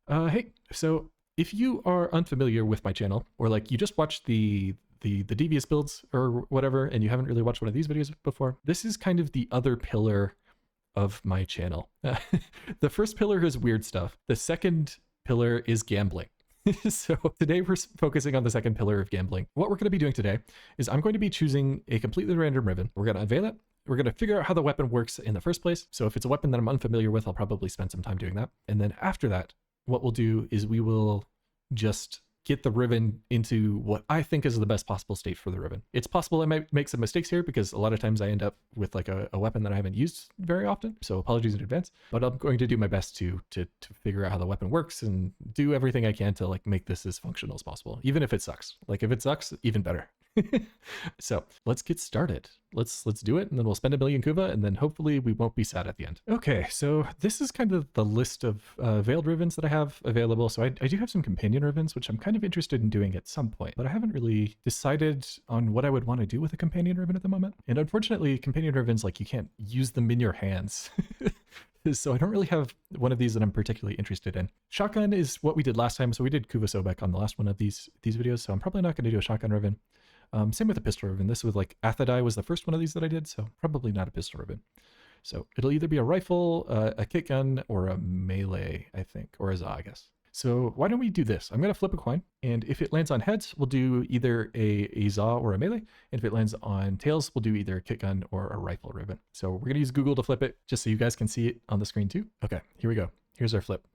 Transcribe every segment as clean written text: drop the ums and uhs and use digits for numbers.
Hey, so if you are unfamiliar with my channel, or like you just watched the devious builds or whatever, and you haven't really watched one of these videos before, this is kind of the other pillar of my channel. The first pillar is weird stuff. The second pillar is gambling. So today we're focusing on the second pillar of gambling. What we're going to be doing today is I'm going to be choosing a completely random riven. We're going to unveil it. We're going to figure out how the weapon works in the first place. So if it's a weapon that I'm unfamiliar with, I'll probably spend some time doing that. And then after that, what we'll do is we will just get the riven into what I think is the best possible state for the riven. It's possible I might make some mistakes here because a lot of times I end up with like a weapon that I haven't used very often. So apologies in advance, but I'm going to do my best to figure out how the weapon works and do everything I can to like make this as functional as possible, even if it sucks. Like if it sucks, even better. So let's get started. Let's do it, and then we'll spend 1,000,000 kuva, and then hopefully we won't be sad at the end. Okay, so this is kind of the list of veiled rivens that I have available. So I do have some companion rivens, which I'm kind of interested in doing at some point, but I haven't really decided on what I would want to do with a companion riven at the moment. And unfortunately, companion rivens, like you can't use them in your hands. So I don't really have one of these that I'm particularly interested in. Shotgun is what we did last time. So we did Kuva Sobek on the last one of these videos. So I'm probably not going to do a shotgun riven. Same with the pistol riven. This was like Athadai was the first one of these that I did. So probably not a pistol riven. So it'll either be a rifle, a kit gun, or a melee, I think, or a za, I guess. So why don't we do this? I'm going to flip a coin, and if it lands on heads, we'll do either a za or a melee. And if it lands on tails, we'll do either a kit gun or a rifle riven. So we're going to use Google to flip it, just so you guys can see it on the screen too. Okay, here we go. Here's our flip.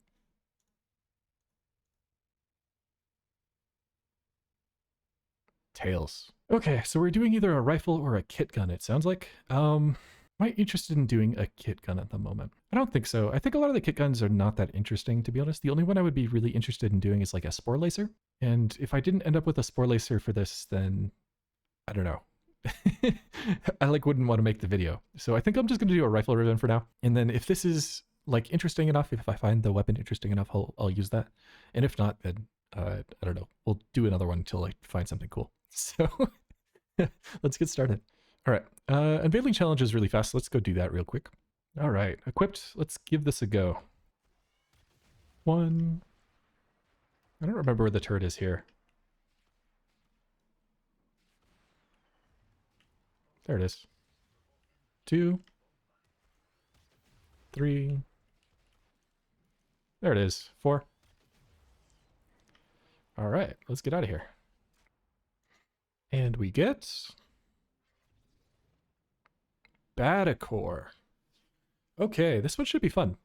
Tails. Okay, so we're doing either a rifle or a kit gun, it sounds like. Am I interested in doing a kit gun at the moment? I don't think so. I think a lot of the kit guns are not that interesting, to be honest. The only one I would be really interested in doing is like a spore lacer. And if I didn't end up with a spore lacer for this, then I don't know. I like wouldn't want to make the video. So I think I'm just going to do a rifle riven for now. And then if this is like interesting enough, if I find the weapon interesting enough, I'll use that. And if not, then I don't know. We'll do another one until I find something cool. So let's get started. All right, unveiling challenge is really fast. Let's go do that real quick. All right, equipped. Let's give this a go. One. I don't remember where the turret is here. There it is. 2. 3. There it is. 4. All right, let's get out of here. And we get battacor. Okay, this one should be fun.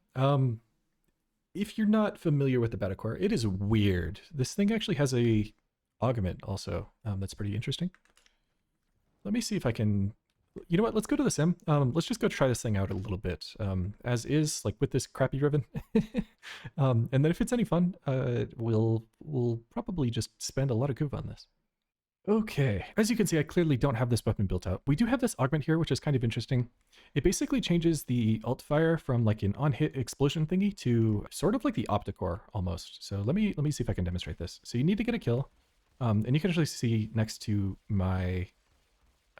If you're not familiar with the battacor, it is weird. This thing actually has a augment also. That's pretty interesting. Let me see if I can. You know what? Let's go to the sim. Let's just go try this thing out a little bit, as is, like with this crappy riven. And then if it's any fun, we'll probably just spend a lot of kuva on this. Okay, as you can see, I clearly don't have this weapon built out. We do have this augment here, which is kind of interesting. It basically changes the alt fire from like an on-hit explosion thingy to sort of like the opticor almost. So let me see if I can demonstrate this. So you need to get a kill, and you can actually see next to my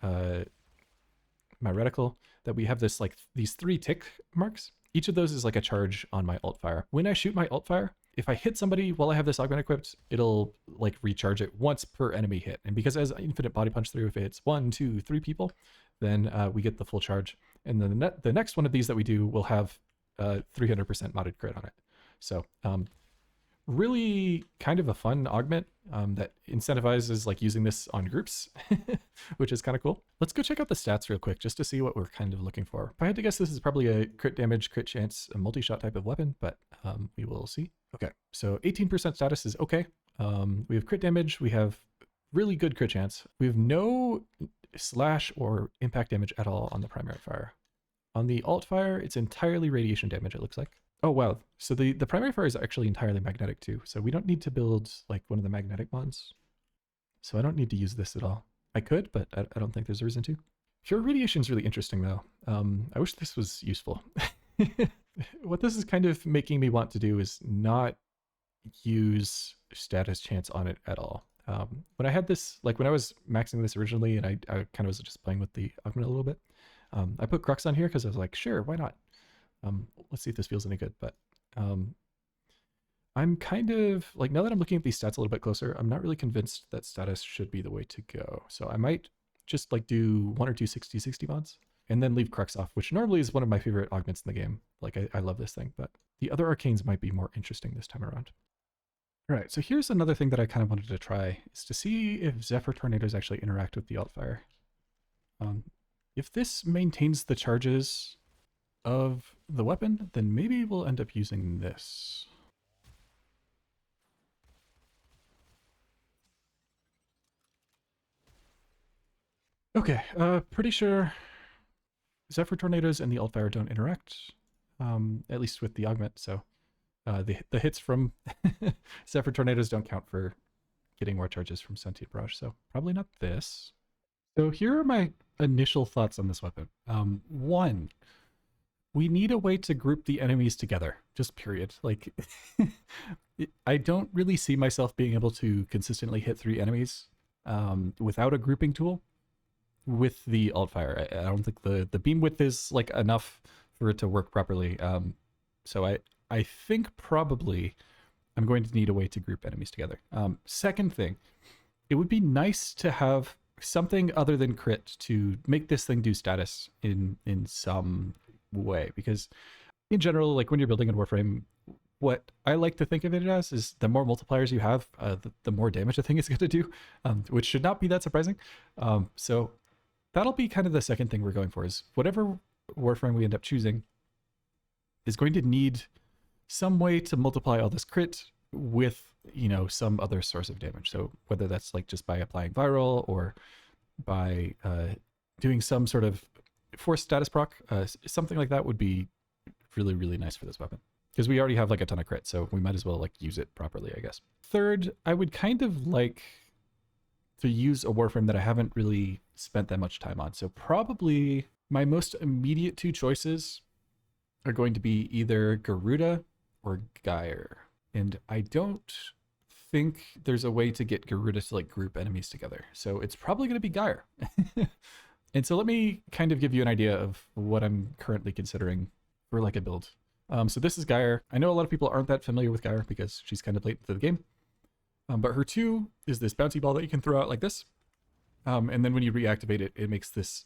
my reticle that we have this like these 3 tick marks. Each of those is like a charge on my alt fire. When I shoot my alt fire, if I hit somebody while I have this augment equipped, it'll like recharge it once per enemy hit. And because it has infinite body punch through, if it hits 1, 2, 3 people, then we get the full charge. And then the next one of these that we do will have 300% modded crit on it. So really kind of a fun augment that incentivizes like using this on groups, which is kind of cool. Let's go check out the stats real quick just to see what we're kind of looking for. If I had to guess, this is probably a crit damage, crit chance, a multi-shot type of weapon, but we will see. Okay, so 18% status is okay. We have crit damage, we have really good crit chance. We have no slash or impact damage at all on the primary fire. On the alt fire, it's entirely radiation damage, it looks like. Oh, wow. So the primary fire is actually entirely magnetic too. So we don't need to build like one of the magnetic ones. So I don't need to use this at all. I could, but I don't think there's a reason to. Pure radiation is really interesting though. I wish this was useful. What this is kind of making me want to do is not use status chance on it at all. When I had this, like when I was maxing this originally and I kind of was just playing with the augment a little bit, I put Crux on here because I was like, sure, why not? Let's see if this feels any good, but I'm kind of like, now that I'm looking at these stats a little bit closer, I'm not really convinced that status should be the way to go. So I might just like do one or two 60/60 mods and then leave Crux off, which normally is one of my favorite augments in the game. Like I love this thing, but the other arcanes might be more interesting this time around. All right, so here's another thing that I kind of wanted to try, is to see if Zephyr Tornadoes actually interact with the Altfire. If this maintains the charges of the weapon, then maybe we'll end up using this. Okay, pretty sure Zephyr Tornadoes and the Altfire don't interact, at least with the augment, so the hits from Zephyr Tornadoes don't count for getting more charges from Sentient Barrage, so probably not this. So here are my initial thoughts on this weapon. One, we need a way to group the enemies together, just period. Like, I don't really see myself being able to consistently hit 3 enemies without a grouping tool with the Altfire. I don't think the beam width is like enough for it to work properly. So I think probably I'm going to need a way to group enemies together. Second thing, it would be nice to have something other than crit to make this thing do status in some way, because in general, like when you're building in Warframe, what I like to think of it as is the more multipliers you have, the more damage the thing is going to do, which should not be that surprising. So that'll be kind of the second thing we're going for, is whatever Warframe we end up choosing is going to need some way to multiply all this crit with, you know, some other source of damage. So whether that's like just by applying viral or by doing some sort of force status proc, something like that would be really, really nice for this weapon, because we already have like a ton of crit, so we might as well like use it properly, I guess. Third, I would kind of like to use a Warframe that I haven't really spent that much time on. So probably my most immediate 2 choices are going to be either Garuda or Gyre. And I don't think there's a way to get Garuda to like group enemies together. So it's probably going to be Gyre. And so let me kind of give you an idea of what I'm currently considering for like a build. So this is Gyre. I know a lot of people aren't that familiar with Gyre because she's kind of late into the game. But her 2 is this bouncy ball that you can throw out like this. And then when you reactivate it, it makes this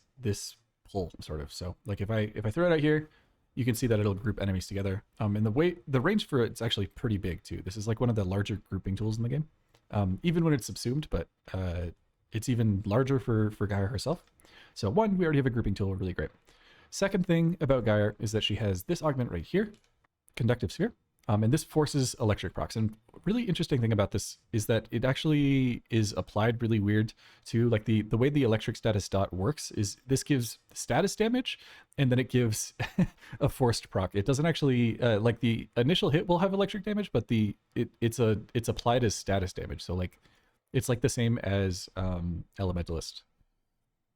pull sort of. So like if I throw it out here, you can see that it'll group enemies together. And the range for it's actually pretty big too. This is like one of the larger grouping tools in the game, even when it's subsumed, but it's even larger for Gyre herself. So one, we already have a grouping tool, really great. Second thing about Gyre is that she has this augment right here, Conductive Sphere. And this forces electric procs. And really interesting thing about this is that it actually is applied really weird to like the way the electric status dot works is this gives status damage and then it gives a forced proc. It doesn't actually like the initial hit will have electric damage, but it's applied as status damage. So like it's like the same as Elementalist.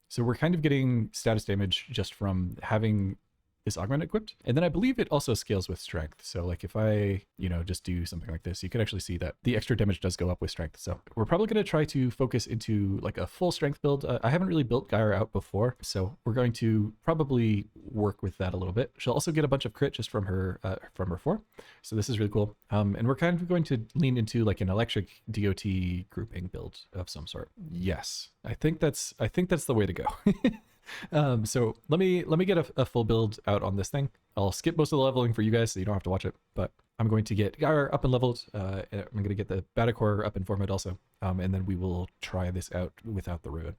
So we're kind of getting status damage just from having this augment equipped. And then I believe it also scales with strength. So like if I, you know, just do something like this, you can actually see that the extra damage does go up with strength. So we're probably going to try to focus into like a full strength build. I haven't really built Gyre out before, so we're going to probably work with that a little bit. She'll also get a bunch of crit just from her 4. So this is really cool. And we're kind of going to lean into like an electric DOT grouping build of some sort. Yes, I think that's the way to go. So let me get a full build out on this thing. I'll skip most of the leveling for you guys so you don't have to watch it, but I'm going to get Gyre up and leveled. I'm going to get the battacor up and formed also, and then we will try this out without the riven.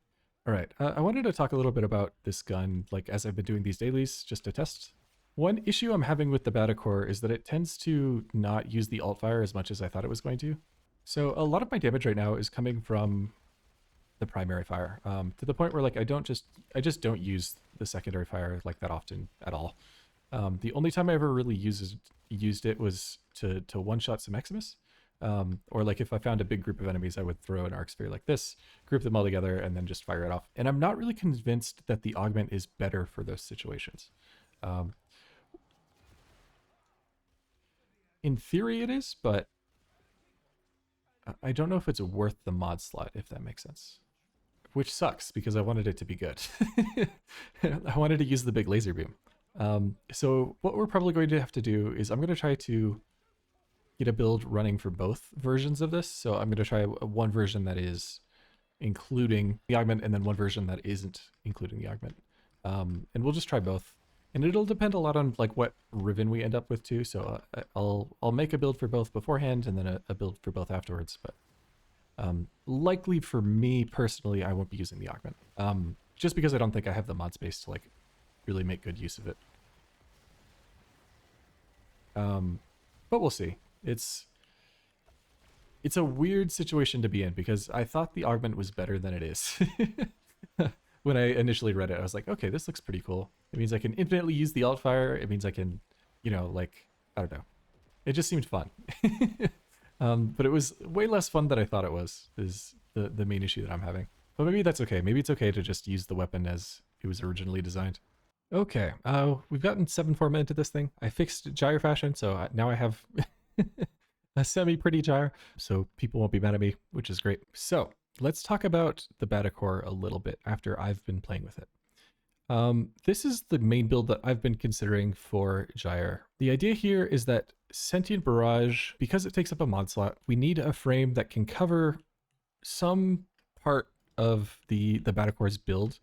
All right, I wanted to talk a little bit about this gun, like as I've been doing these dailies just to test. One issue I'm having with the battacor is that it tends to not use the alt fire as much as I thought it was going to. So a lot of my damage right now is coming from the primary fire, to the point where like I just don't use the secondary fire like that often at all. The only time I ever really used it was to one-shot some Eximus, or like if I found a big group of enemies, I would throw an arc sphere like this, group them all together, and then just fire it off. And I'm not really convinced that the augment is better for those situations. In theory it is, but I don't know if it's worth the mod slot, if that makes sense. Which sucks, because I wanted it to be good. I wanted to use the big laser beam. So what we're probably going to have to do is I'm going to try to get a build running for both versions of this. So I'm going to try one version that is including the augment and then one version that isn't including the augment. And we'll just try both. And it'll depend a lot on like what riven we end up with too. So I'll make a build for both beforehand and then a build for both afterwards. But likely for me personally, I won't be using the augment. Just because I don't think I have the mod space to like really make good use of it. But we'll see. It's a weird situation to be in because I thought the augment was better than it is. When I initially read it, I was like, okay, this looks pretty cool. It means I can infinitely use the alt fire. It means I can, you know, like, I don't know. It just seemed fun. But it was way less fun than I thought it was, is the main issue that I'm having. But maybe that's okay. Maybe it's okay to just use the weapon as it was originally designed. Okay, we've gotten 7 format into this thing. I fixed gyre fashion, so now I have a semi-pretty gyre, so people won't be mad at me, which is great. So let's talk about the battacor a little bit after I've been playing with it. This is the main build that I've been considering for Gyre. The idea here is that Sentient Barrage, because it takes up a mod slot, we need a frame that can cover some part of the battacor's build.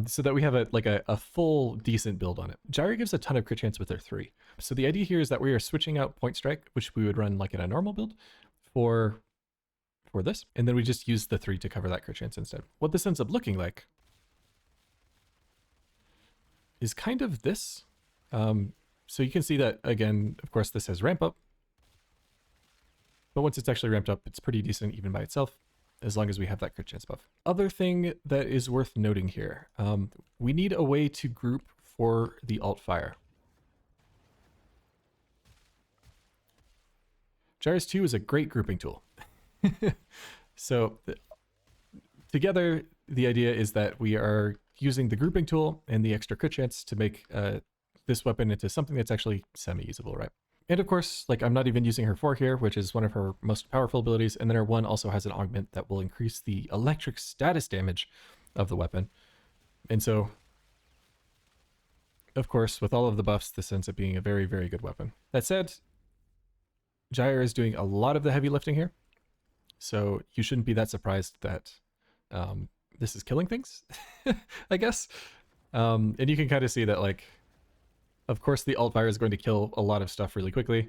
So that we have a full decent build on it. Gyre gives a ton of crit chance with their 3. So the idea here is that we are switching out Point Strike, which we would run like in a normal build, for this, and then we just use the 3 to cover that crit chance instead. What this ends up looking like is kind of this. So you can see that, again, of course, this has ramp up. But once it's actually ramped up, it's pretty decent even by itself, as long as we have that crit chance buff. Other thing that is worth noting here, we need a way to group for the alt fire. Gyre's 2 is a great grouping tool. So together, the idea is that we are using the grouping tool and the extra crit chance to make this weapon into something that's actually semi-usable, right? And of course, like, I'm not even using her 4 here, which is one of her most powerful abilities, and then her 1 also has an augment that will increase the electric status damage of the weapon. And so, of course, with all of the buffs, this ends up being a very, very good weapon. That said, Gyre is doing a lot of the heavy lifting here, so you shouldn't be that surprised that this is killing things, I guess. And you can kind of see that, like, of course the alt fire is going to kill a lot of stuff really quickly.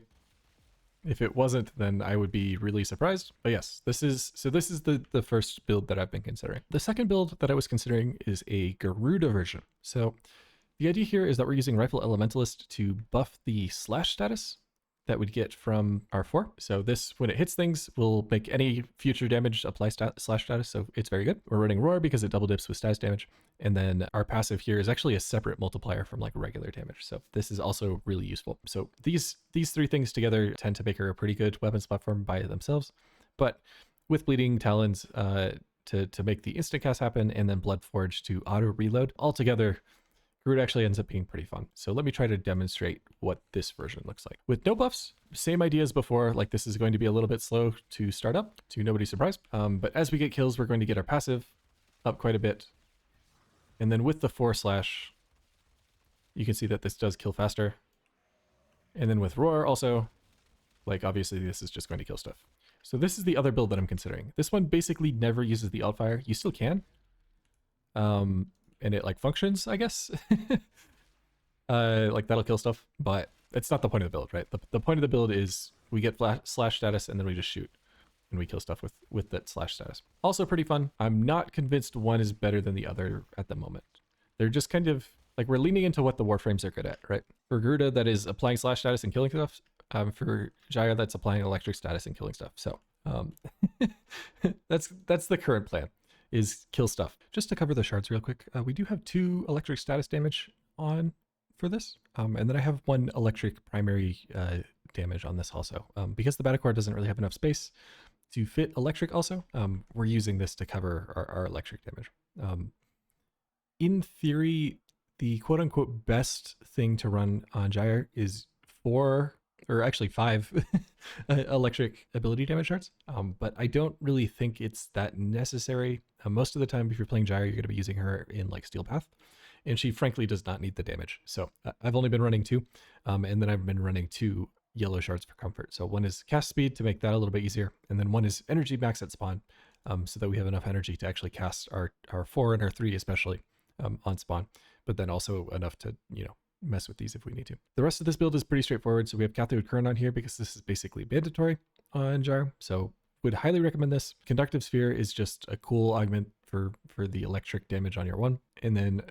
If it wasn't, then I would be really surprised. But yes, this is the first build that I've been considering. The second build that I was considering is a Garuda version. So the idea here is that we're using Rifle Elementalist to buff the slash status that we'd get from R4. So this, when it hits things, will make any future damage apply slash status, so it's very good. We're running Roar because it double dips with status damage. And then our passive here is actually a separate multiplier from like regular damage. So this is also really useful. So these 3 things together tend to make her a pretty good weapons platform by themselves. But with Bleeding Talons to make the instant cast happen, and then Blood Forge to auto reload, altogether, Garuda actually ends up being pretty fun. So let me try to demonstrate what this version looks like. With no buffs, same idea as before, like this is going to be a little bit slow to start up, to nobody's surprise. But as we get kills, we're going to get our passive up quite a bit. And then with the 4 slash, you can see that this does kill faster. And then with Roar also, like obviously this is just going to kill stuff. So this is the other build that I'm considering. This one basically never uses the alt fire. You still can. And it like functions, I guess. Like that'll kill stuff, but it's not the point of the build, right? The point of the build is we get slash status and then we just shoot and we kill stuff with that slash status. Also pretty fun. I'm not convinced one is better than the other at the moment. They're just kind of like, we're leaning into what the warframes are good at, right? For Garuda, that is applying slash status and killing stuff. For Gyre, that's applying electric status and killing stuff. So that's the current plan, is kill stuff. Just to cover the shards real quick, we do have 2 electric status damage on for this, and then I have 1 electric primary damage on this also. Because the battacor doesn't really have enough space to fit electric also, we're using this to cover our electric damage. In theory, the quote-unquote best thing to run on Gyre is 4, or actually 5 electric ability damage shards, but I don't really think it's that necessary. Most of the time, if you're playing Gyre, you're going to be using her in like Steel Path, and she frankly does not need the damage. So I've only been running 2, and then I've been running 2 yellow shards for comfort. So one is cast speed to make that a little bit easier, and then one is energy max at spawn, so that we have enough energy to actually cast our 4 and our 3 especially on spawn, but then also enough to, mess with these if we need to. The rest of this build is pretty straightforward. So we have cathode current on here because this is basically mandatory on Gyre. So would highly recommend this. Conductive sphere is just a cool augment for the electric damage on your 1. And then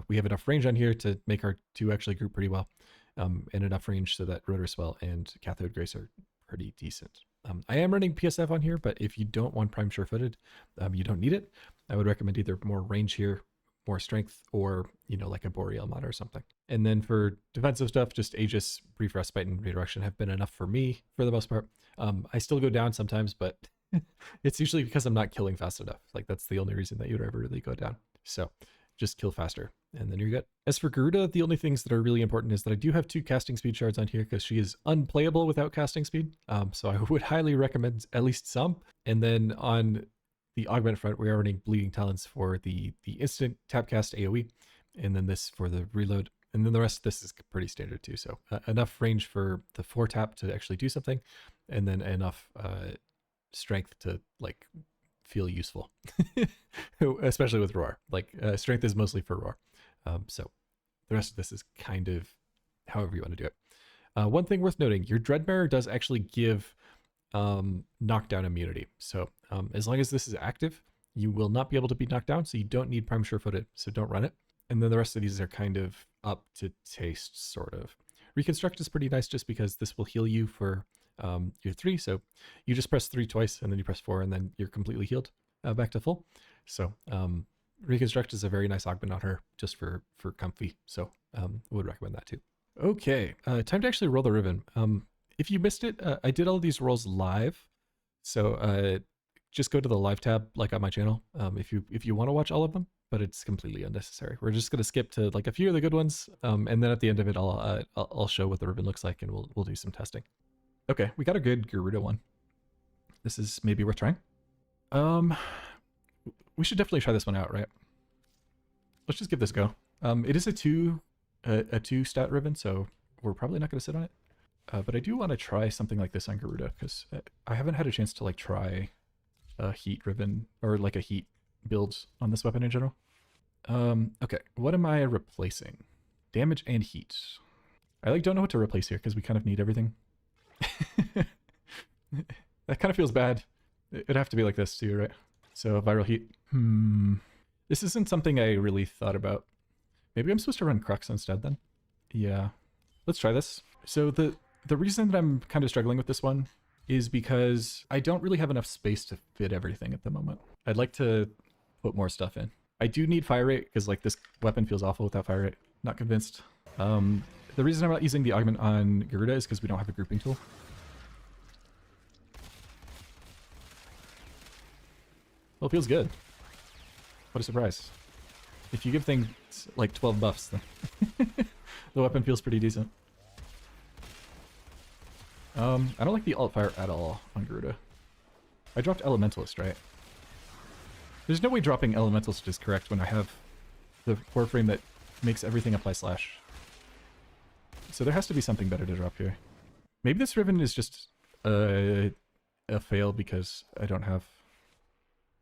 we have enough range on here to make our 2 actually group pretty well. And enough range so that rotor swell and cathode grace are pretty decent. I am running PSF on here, but if you don't want prime sure-footed, you don't need it. I would recommend either more range here, more strength, or like a boreal mod or something. And then for defensive stuff, just Aegis, brief respite, and redirection have been enough for me for the most part. I still go down sometimes, but it's usually because I'm not killing fast enough. Like that's the only reason that you'd ever really go down. So just kill faster and then you're good. As for Garuda, the only things that are really important is that I do have 2 casting speed shards on here because she is unplayable without casting speed. So I would highly recommend at least some. And then on the augment front, we are running Bleeding Talons for the instant tap cast AoE, and then this for the reload. And then the rest of this is pretty standard too. So enough range for the 4 tap to actually do something, and then enough strength to like feel useful, especially with roar. Like strength is mostly for roar. So the rest of this is kind of however you want to do it. One thing worth noting, your Dreadbearer does actually give knockdown immunity. So as long as this is active, you will not be able to be knocked down. So you don't need prime sure-footed. So don't run it. And then the rest of these are kind of up to taste, sort of. Reconstruct is pretty nice just because this will heal you for your 3. So you just press 3 twice and then you press 4 and then you're completely healed back to full. So Reconstruct is a very nice augment on her just for comfy. So would recommend that too. Okay, time to actually roll the riven. If you missed it, I did all of these rolls live. So just go to the live tab like on my channel if you want to watch all of them, but it's completely unnecessary. We're just going to skip to like a few of the good ones, and then at the end of it, I'll show what the riven looks like, and we'll do some testing. Okay, we got a good Garuda one. This is maybe worth trying. We should definitely try this one out, right? Let's just give this a go. It is a 2 stat riven, so we're probably not going to sit on it. But I do want to try something like this on Garuda because I haven't had a chance to like try a heat riven or like a heat build on this weapon in general. Okay, what am I replacing? Damage and heat. I like don't know what to replace here because we kind of need everything. That kind of feels bad. It'd have to be like this too, right? So viral heat. This isn't something I really thought about. Maybe I'm supposed to run Crux instead then. Yeah, let's try this. So the reason that I'm kind of struggling with this one is because I don't really have enough space to fit everything at the moment. I'd like to put more stuff in. I do need fire rate because like this weapon feels awful without fire rate. Not convinced. The reason I'm not using the augment on Garuda is because we don't have a grouping tool. Well, it feels good. What a surprise. If you give things like 12 buffs, then the weapon feels pretty decent. I don't like the alt fire at all on Garuda. I dropped Elementalist, right? There's no way dropping Elementalist is correct when I have the warframe that makes everything apply slash. So there has to be something better to drop here. Maybe this riven is just a fail because I don't have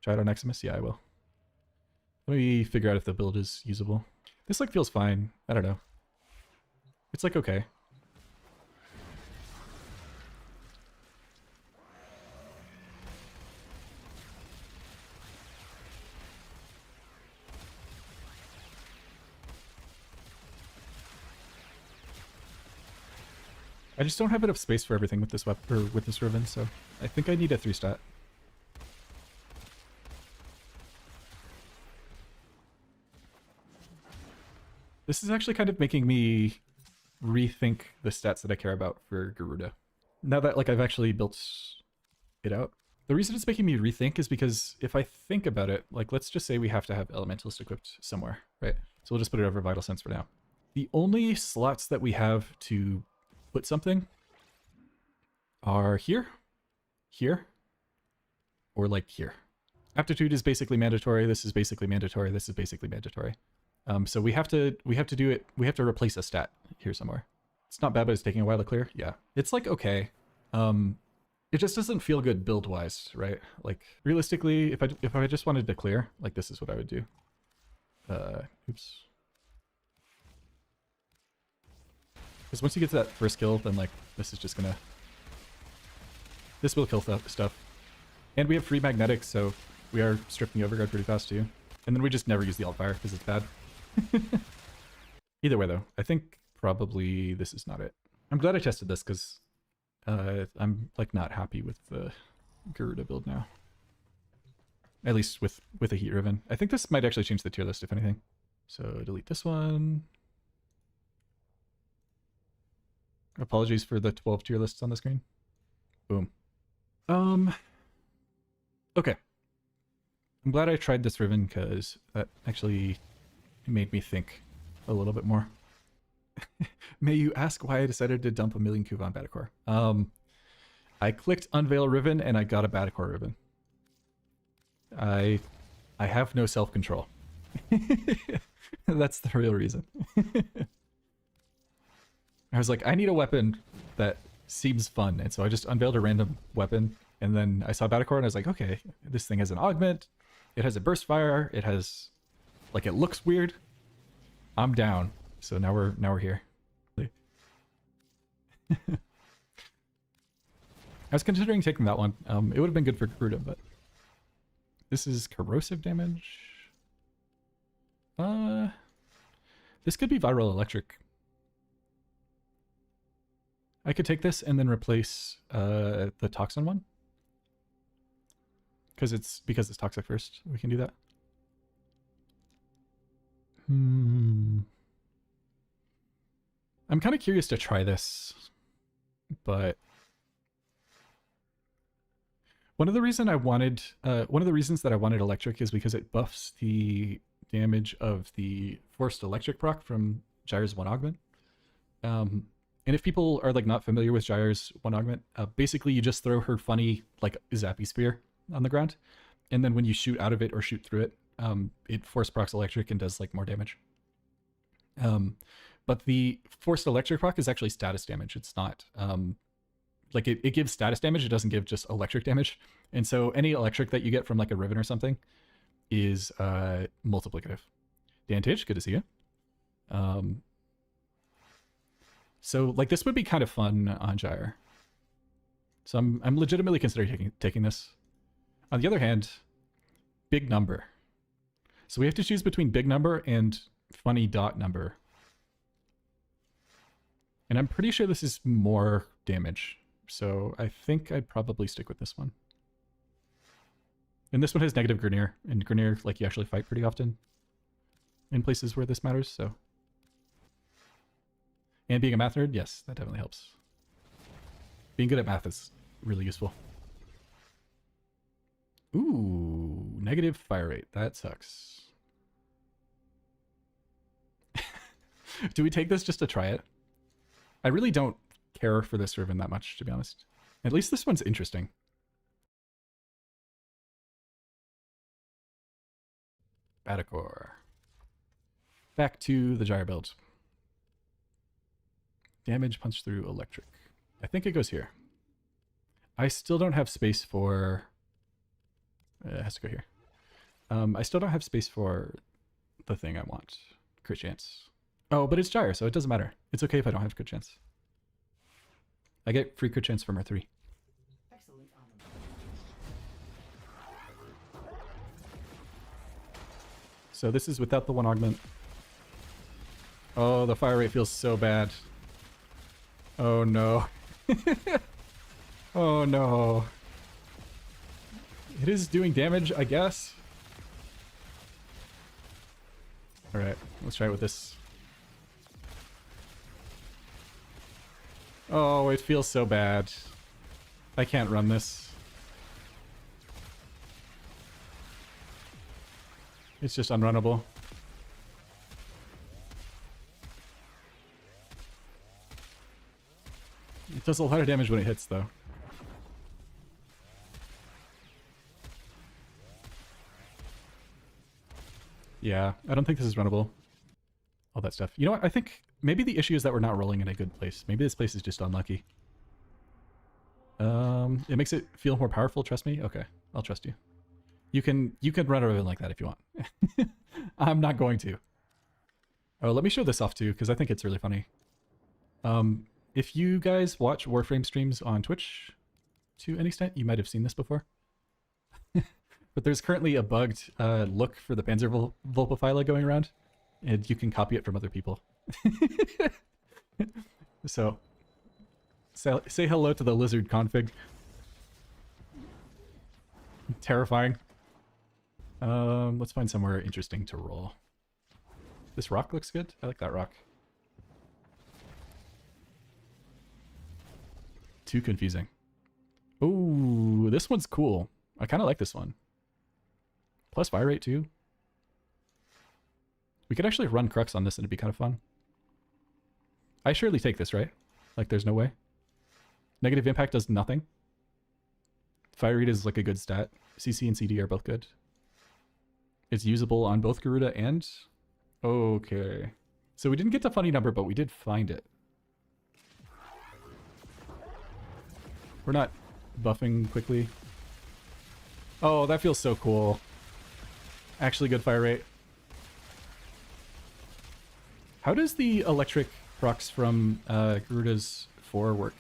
Gyre on Eximus? Yeah, I will. Let me figure out if the build is usable. This like feels fine. I don't know. It's like okay. I just don't have enough space for everything with this weapon or with this riven, so I think I need a 3 stat. This is actually kind of making me rethink the stats that I care about for Garuda. Now that like I've actually built it out. The reason it's making me rethink is because if I think about it, like let's just say we have to have Elementalist equipped somewhere, right? So we'll just put it over Vital Sense for now. The only slots that we have to put something are here, here, or like here. Aptitude is basically mandatory. This is basically mandatory. This is basically mandatory. So we have to do it. We have to replace a stat here somewhere. It's not bad, but it's taking a while to clear. Yeah, it's like okay. It just doesn't feel good build-wise, right? Like realistically, if I just wanted to clear, like this is what I would do. Oops. Because once you get to that first kill, then like this is just gonna... This will kill stuff. And we have free magnetics, so we are stripping the overguard pretty fast too. And then we just never use the alt fire because it's bad. Either way though, I think probably this is not it. I'm glad I tested this because I'm like not happy with the Garuda build now. At least with a heat riven. I think this might actually change the tier list if anything. So delete this one. Apologies for the 12 tier lists on the screen. Boom. Okay. I'm glad I tried this riven because that actually made me think a little bit more. May you ask why I decided to dump 1,000,000 Kuva on battacor? I clicked unveil riven and I got a battacor riven. I have no self-control. That's the real reason. I was like, I need a weapon that seems fun, and so I just unveiled a random weapon, and then I saw battacor and I was like, okay, this thing has an augment, it has a burst fire, it has, like, it looks weird. I'm down. So now we're here. I was considering taking that one. It would have been good for Garuda, but this is corrosive damage. This could be viral electric. I could take this and then replace the toxin one. Because it's toxic first. We can do that. I'm kind of curious to try this, but one of the reasons that I wanted electric is because it buffs the damage of the forced electric proc from Gyre's one augment. And if people are like not familiar with Gyre's one augment, basically you just throw her funny like zappy spear on the ground, and then when you shoot out of it or shoot through it, it force procs electric and does like more damage. But the forced electric proc is actually status damage. It's not like it gives status damage. It doesn't give just electric damage. And so any electric that you get from like a riven or something is multiplicative. Dantage, good to see you. So like this would be kind of fun on Gyre. So I'm legitimately considering taking this. On the other hand, big number. So we have to choose between big number and funny dot number. And I'm pretty sure this is more damage. So I think I'd probably stick with this one. And this one has negative Grineer. And Grineer, like, you actually fight pretty often in places where this matters, so. And being a math nerd, yes, that definitely helps. Being good at math is really useful. Ooh, negative fire rate. That sucks. Do we take this just to try it? I really don't care for this riven that much, to be honest. At least this one's interesting. Battacor. Back to the Gyre build. Damage punch through electric. I think it goes here. I still don't have space for... It has to go here. I still don't have space for the thing I want. Crit chance. Oh, but it's Gyre, so it doesn't matter. It's okay if I don't have crit chance. I get free crit chance from R3. Excellent. So this is without the one augment. Oh, the fire rate feels so bad. Oh no. Oh no. It is doing damage, I guess. Alright, let's try it with this. Oh, it feels so bad. I can't run this. It's just unrunnable. It does a lot of damage when it hits, though. Yeah, I don't think this is runnable. All that stuff. You know what? I think Maybe the issue is that we're not rolling in a good place. Maybe this place is just unlucky. It makes it feel more powerful, trust me? Okay, I'll trust you. You can run a riven like that if you want. I'm not going to. Oh, let me show this off too, because I think it's really funny. If you guys watch Warframe streams on Twitch to an extent, you might have seen this before. But there's currently a bugged look for the Panzer Vulpaphyla going around, and you can copy it from other people. So, say hello to the lizard config. Terrifying. Let's find somewhere interesting to roll. This rock looks good. I like that rock. Too confusing. Ooh, this one's cool. I kind of like this one. Plus fire rate too. We could actually run Crux on this and it'd be kind of fun. I surely take this, right? Like there's no way. Negative impact does nothing. Fire rate is like a good stat. CC and CD are both good. It's usable on both Garuda and... Okay. So we didn't get to funny number, but we did find it. We're not buffing quickly. Oh, that feels so cool. Actually good fire rate. How does the electric procs from Garuda's 4 work?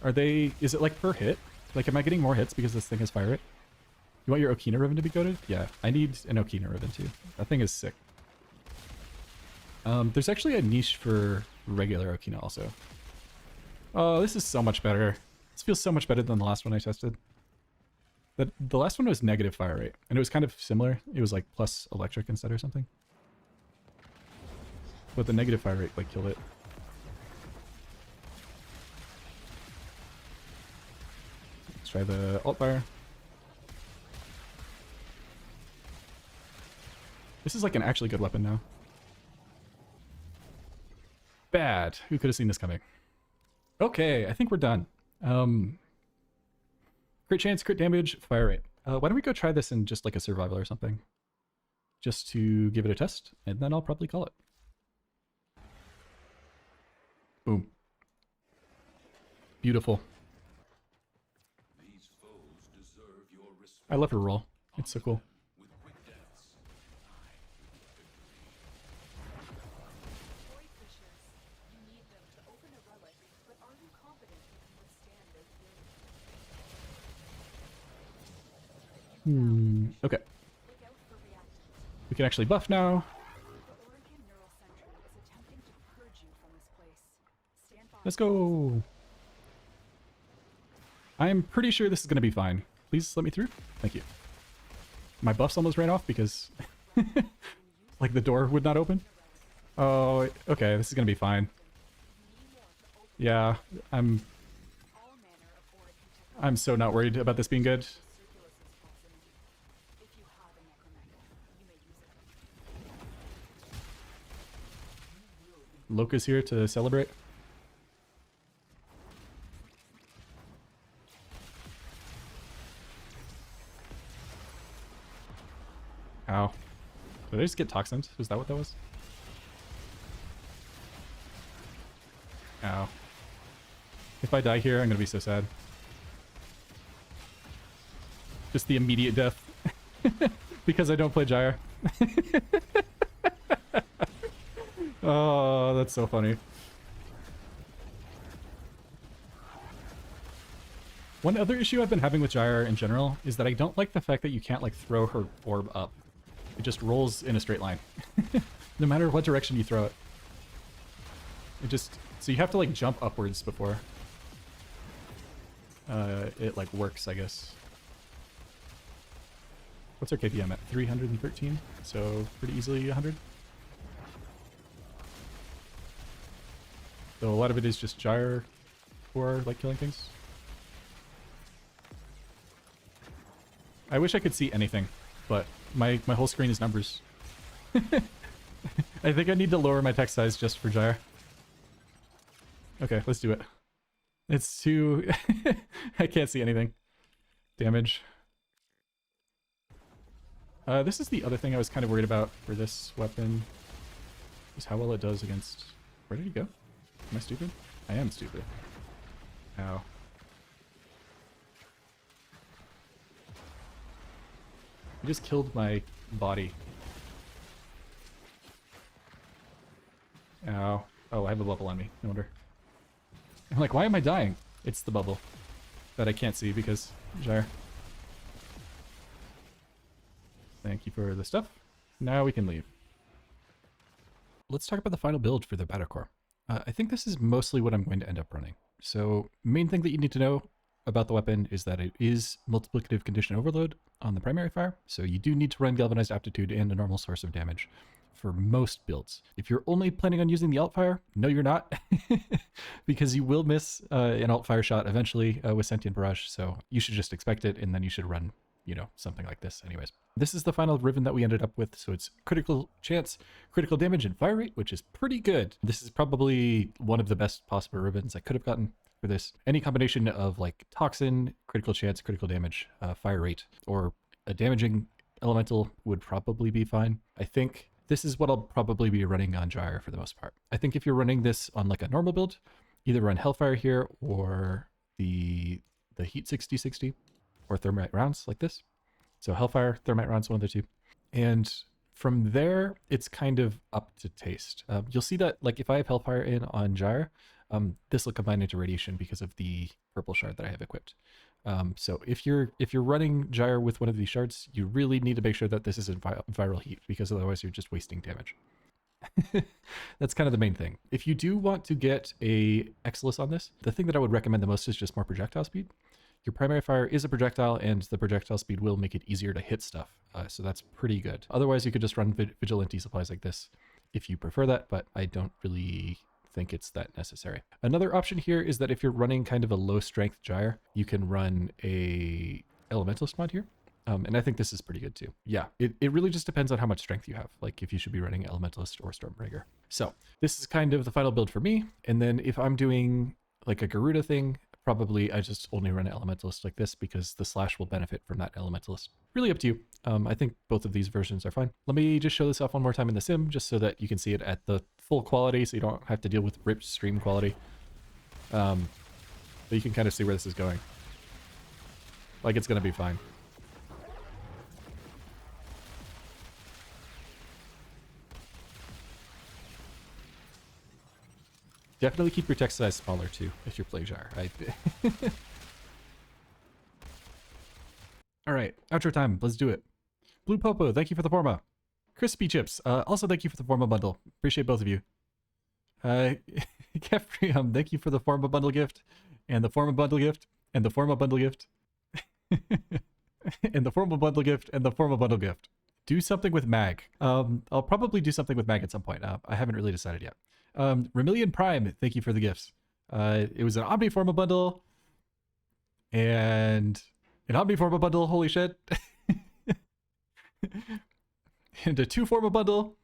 Are they... Is it like per hit? Like, am I getting more hits because this thing has fire rate? You want your Okina Riven to be goated? Yeah, I need an Okina Riven too. That thing is sick. There's actually a niche for regular Okina also. Oh, this is so much better. This feels so much better than the last one I tested. The last one was negative fire rate, and it was kind of similar. It was like plus electric instead or something. But the negative fire rate like killed it. Let's try the alt fire. This is like an actually good weapon now. Bad. Who could have seen this coming? Okay, I think we're done. Crit chance, crit damage, fire rate. Why don't we go try this in just like a survival or something? Just to give it a test, and then I'll probably call it. Boom. Beautiful. I love her roll. It's so cool. Okay. We can actually buff now. Let's go. I'm pretty sure this is going to be fine. Please let me through. Thank you. My buffs almost ran off because like the door would not open. Oh, okay. This is going to be fine. Yeah, I'm so not worried about this being good. Loka's here to celebrate. Ow. Did I just get toxined? Was that what that was? Ow. If I die here, I'm gonna be so sad. Just the immediate death. Because I don't play Gyre. Oh, that's so funny. One other issue I've been having with Gyre in general is that I don't like the fact that you can't like throw her orb up. It just rolls in a straight line. No matter what direction you throw it. It just... So you have to like jump upwards before it like works, I guess. What's our KPM at? 313? So pretty easily 100. So a lot of it is just Gyre for like killing things. I wish I could see anything, but my whole screen is numbers. I think I need to lower my text size just for Gyre. Okay, let's do it. It's too... I can't see anything. Damage. This is the other thing I was kind of worried about for this weapon. is how well it does against... Where did he go? Am I stupid? I am stupid. Ow. He just killed my body. Ow. Oh, I have a bubble on me. No wonder. I'm like, why am I dying? It's the bubble that I can't see because Gyre. Thank you for the stuff. Now we can leave. Let's talk about the final build for the battacor. I think this is mostly what I'm going to end up running. So main thing that you need to know about the weapon is that it is multiplicative condition overload on the primary fire. So you do need to run galvanized aptitude and a normal source of damage for most builds. If you're only planning on using the alt fire, no you're not, because you will miss an alt fire shot eventually with Sentient Barrage. So you should just expect it, and then you should run, you know, something like this anyways. This is the final riven that we ended up with. So it's critical chance, critical damage, and fire rate, which is pretty good. This is probably one of the best possible rivens I could have gotten for this. Any combination of like toxin, critical chance, critical damage, fire rate, or a damaging elemental would probably be fine. I think this is what I'll probably be running on Gyre for the most part. I think if you're running this on like a normal build, either run Hellfire here or the Heat 60/60 or Thermite rounds like this. So Hellfire, Thermite rounds, one of the two. And from there, it's kind of up to taste. You'll see that like if I have Hellfire in on Gyre, this will combine into Radiation because of the purple shard that I have equipped. So if you're running Gyre with one of these shards, you really need to make sure that this isn't viral heat, because otherwise you're just wasting damage. That's kind of the main thing. If you do want to get a Exilus on this, the thing that I would recommend the most is just more projectile speed. Your primary fire is a projectile, and the projectile speed will make it easier to hit stuff. So that's pretty good. Otherwise, you could just run Vigilante supplies like this if you prefer that, but I don't really think it's that necessary. Another option here is that if you're running kind of a low strength Gyre, you can run a Elementalist mod here. And I think this is pretty good too. Yeah, it really just depends on how much strength you have, like if you should be running Elementalist or Stormbreaker. So this is kind of the final build for me. And then if I'm doing like a Garuda thing, probably I just only run an Elementalist like this because the slash will benefit from that Elementalist. Really up to you. I think both of these versions are fine. Let me just show this off one more time in the sim, just so that you can see it at the full quality, so you don't have to deal with ripped stream quality. But you can kind of see where this is going. Like, it's going to be fine. Definitely keep your text size smaller too if you're playing Gyre. All right, outro time. Let's do it. Blue Popo, thank you for the Forma. Crispy Chips, also thank you for the Forma bundle. Appreciate both of you. Kefri, thank you for the Forma bundle gift, and the Forma bundle gift, and the Forma bundle gift, and the Forma bundle gift, and the Forma bundle gift. Do something with Mag. I'll probably do something with Mag at some point. I haven't really decided yet. Remillion Prime, thank you for the gifts. It was an Omniforma bundle and an Omniforma bundle, holy shit. And a 2-forma bundle,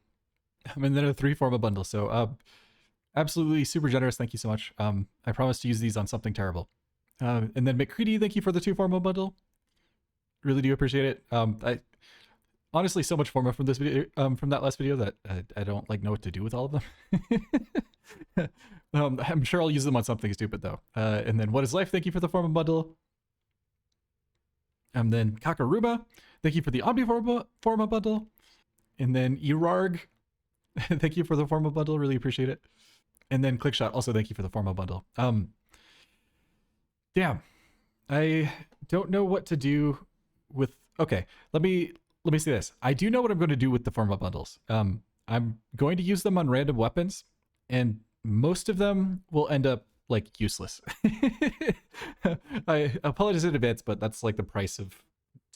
and then a 3-forma bundle. So absolutely super generous, thank you so much. I promise to use these on something terrible. And then McCready, thank you for the 2-forma bundle. Really do appreciate it. I honestly, so much Forma from this video, from that last video, that I don't like know what to do with all of them. I'm sure I'll use them on something stupid though. And then What is Life? Thank you for the Forma bundle. And then Kakaruma, thank you for the Omniforma bundle. And then Erarg, thank you for the Forma bundle. Really appreciate it. And then Clickshot, also thank you for the Forma bundle. Damn, I don't know what to do with. Okay, let me see this. I do know what I'm going to do with the Forma bundles. I'm going to use them on random weapons, and most of them will end up like useless. I apologize in advance, but that's like the price of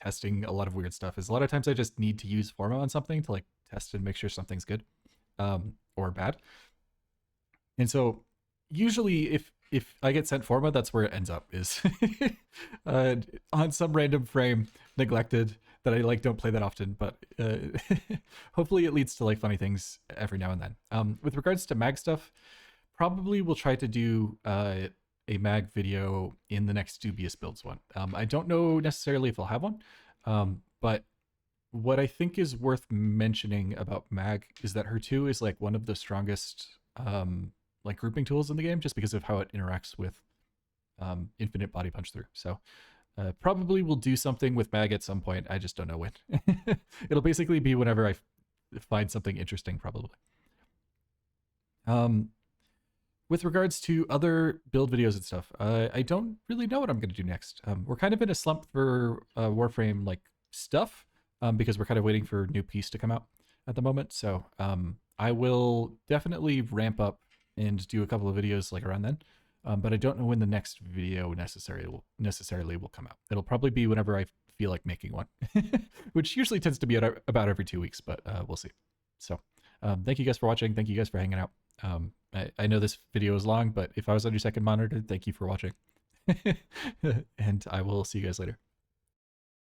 testing a lot of weird stuff. Is a lot of times I just need to use Forma on something to like test and make sure something's good or bad. And so usually if I get sent Forma, that's where it ends up, is on some random frame neglected that I like don't play that often, but hopefully it leads to like funny things every now and then. With regards to mag stuff, probably we'll try to do a mag video in the next Dubious Builds one. I don't know necessarily if I'll have one, but what I think is worth mentioning about Mag is that her 2 is like one of the strongest like grouping tools in the game, just because of how it interacts with infinite body punch through. So probably will do something with Mag at some point. I just don't know when. It'll basically be whenever I find something interesting, probably. With regards to other build videos and stuff, I don't really know what I'm going to do next. We're kind of in a slump for Warframe like stuff because we're kind of waiting for new piece to come out at the moment. So I will definitely ramp up and do a couple of videos like around then. But I don't know when the next video necessarily will come out. It'll probably be whenever I feel like making one, which usually tends to be about every 2 weeks, but we'll see. So thank you guys for watching. Thank you guys for hanging out. I know this video is long, but if I was on your second monitor, thank you for watching. And I will see you guys later.